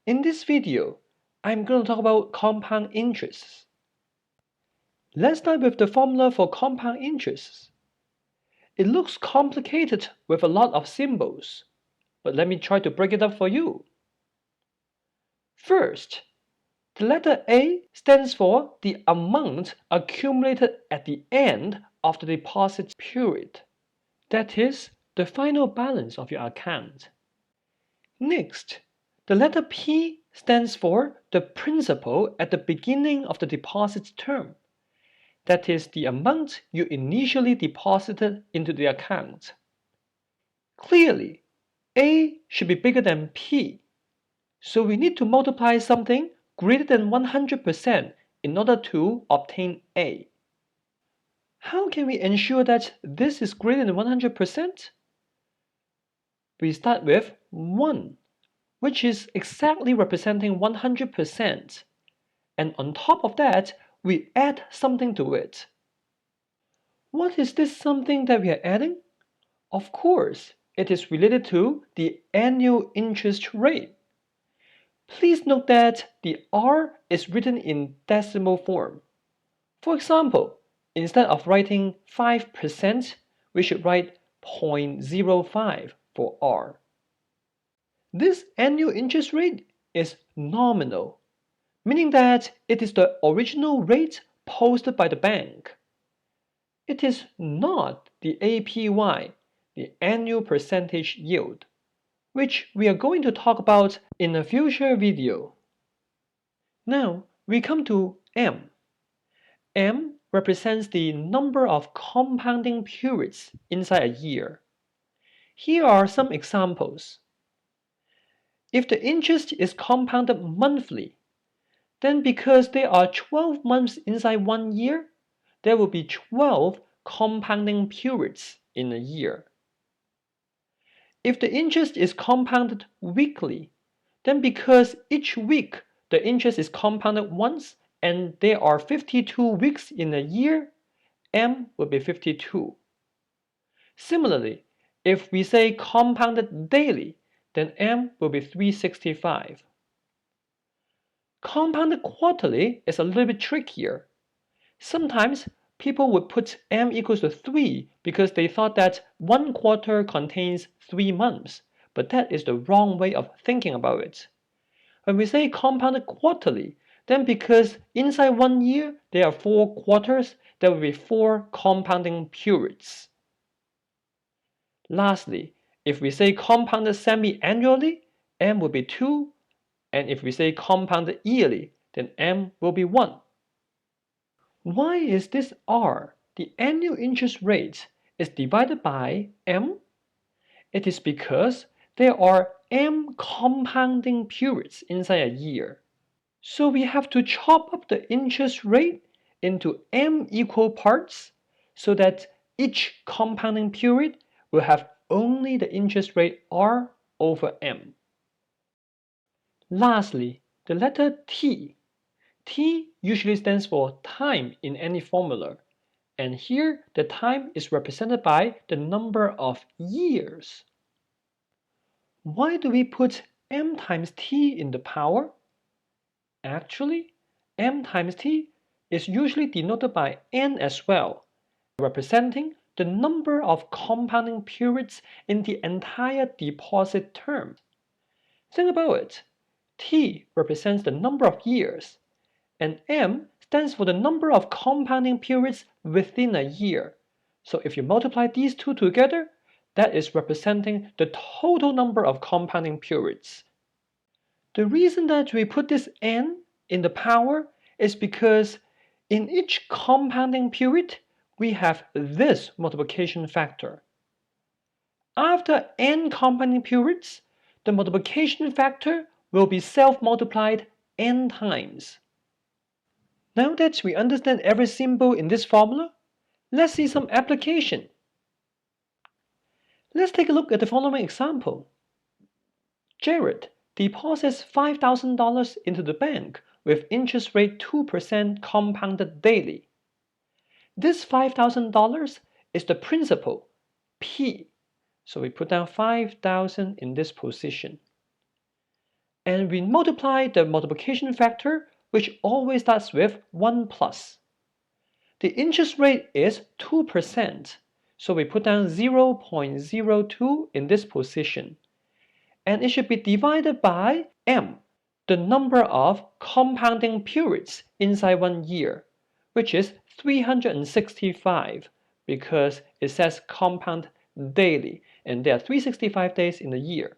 In this video, I'm going to talk about compound interests. Let's start with the formula for compound interests. It looks complicated with a lot of symbols, but let me try to break it up for you. First, the letter A stands for the amount accumulated at the end of the deposit period. That is, the final balance of your account. Next, the letter P stands for the principal at the beginning of the deposit term. That is the amount you initially deposited into the account. Clearly, A should be bigger than P, so we need to multiply something greater than 100% in order to obtain A. How can we ensure that this is greater than 100%? We start with 1, which is exactly representing 100%, and on top of that, we add something to it. What is this something that we are adding? Of course, it is related to the annual interest rate. Please note that the R is written in decimal form. For example, instead of writing 5%, we should write 0.05 for R. This annual interest rate is nominal, meaning that it is the original rate posted by the bank. It is not the APY, the annual percentage yield, which we are going to talk about in a future video. Now we come to M. M represents the number of compounding periods inside a year. Here are some examples. If the interest is compounded monthly, then because there are 12 months inside 1 year, there will be 12 compounding periods in a year. If the interest is compounded weekly, then because each week the interest is compounded once and there are 52 weeks in a year, M will be 52. Similarly, if we say compounded daily, then M will be 365. Compounded quarterly is a little bit trickier. Sometimes people would put M equals to 3 because they thought that 1 quarter contains 3 months, but that is the wrong way of thinking about it. When we say compounded quarterly, then because inside 1 year there are 4 quarters, there will be 4 compounding periods. Lastly, if we say compounded semi-annually, M will be 2, and if we say compounded yearly, then M will be 1. Why is this R, the annual interest rate, is divided by M? It is because there are M compounding periods inside a year. So we have to chop up the interest rate into M equal parts so that each compounding period will have only the interest rate R over M. Lastly, the letter T. T usually stands for time in any formula, and here the time is represented by the number of years. Why do we put M times T in the power? Actually, M times T is usually denoted by N as well, representing the number of compounding periods in the entire deposit term. Think about it. T represents the number of years, and M stands for the number of compounding periods within a year. So if you multiply these two together, that is representing the total number of compounding periods. The reason that we put this N in the power is because in each compounding period, we have this multiplication factor. After N compounding periods, the multiplication factor will be self-multiplied N times. Now that we understand every symbol in this formula, let's see some application. Let's take a look at the following example. Jared deposits $5,000 into the bank with interest rate 2% compounded daily. This $5,000 is the principal, P. So we put down 5,000 in this position. and we multiply the multiplication factor, which always starts with 1 plus. The interest rate is 2%, so we put down 0.02 in this position. And it should be divided by m, the number of compounding periods inside 1 year, which is 365 because it says compound daily, and there are 365 days in a year.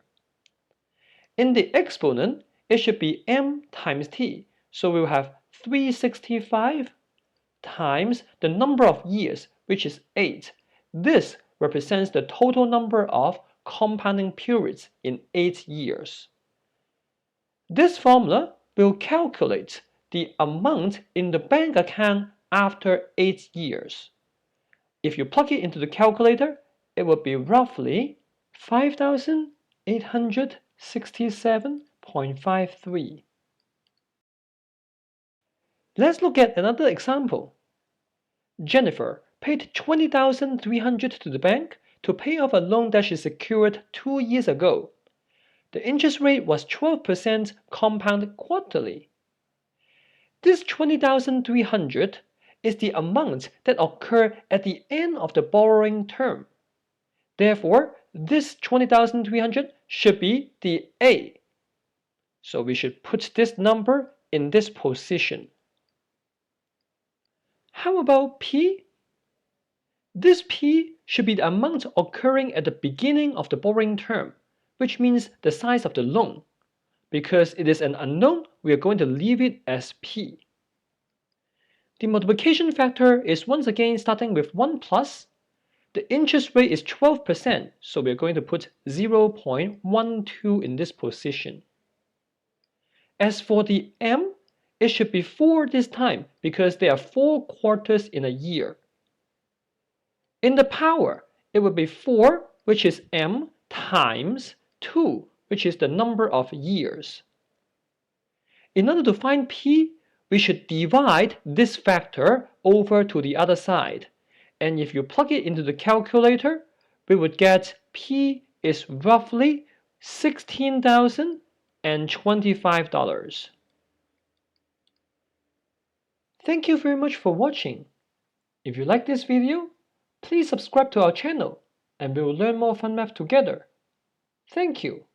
In the exponent, it should be m times t, so we will have 365 times the number of years, which is 8. This represents the total number of compounding periods in 8 years. This formula will calculate the amount in the bank account after 8 years. If you plug it into the calculator, it will be roughly 5,867.53. Let's look at another example. Jennifer paid $20,300 to the bank to pay off a loan that she secured 2 years ago. The interest rate was 12% compound quarterly. This $20,300 is the amount that occurred at the end of the borrowing term. Therefore, this $20,300 should be the A. So we should put this number in this position. How about P? This P should be the amount occurring at the beginning of the borrowing term, which means the size of the loan. Because it is an unknown, we are going to leave it as P. The multiplication factor is once again starting with 1 plus. The interest rate is 12%, so we are going to put 0.12 in this position. As for the M, it should be 4 this time because there are 4 quarters in a year. In the power, it would be 4, which is m, times 2, which is the number of years. In order to find p, we should divide this factor over to the other side. And if you plug it into the calculator, we would get p is roughly $16,025. Thank you very much for watching. If you like this video, please subscribe to our channel and we will learn more fun math together. Thank you.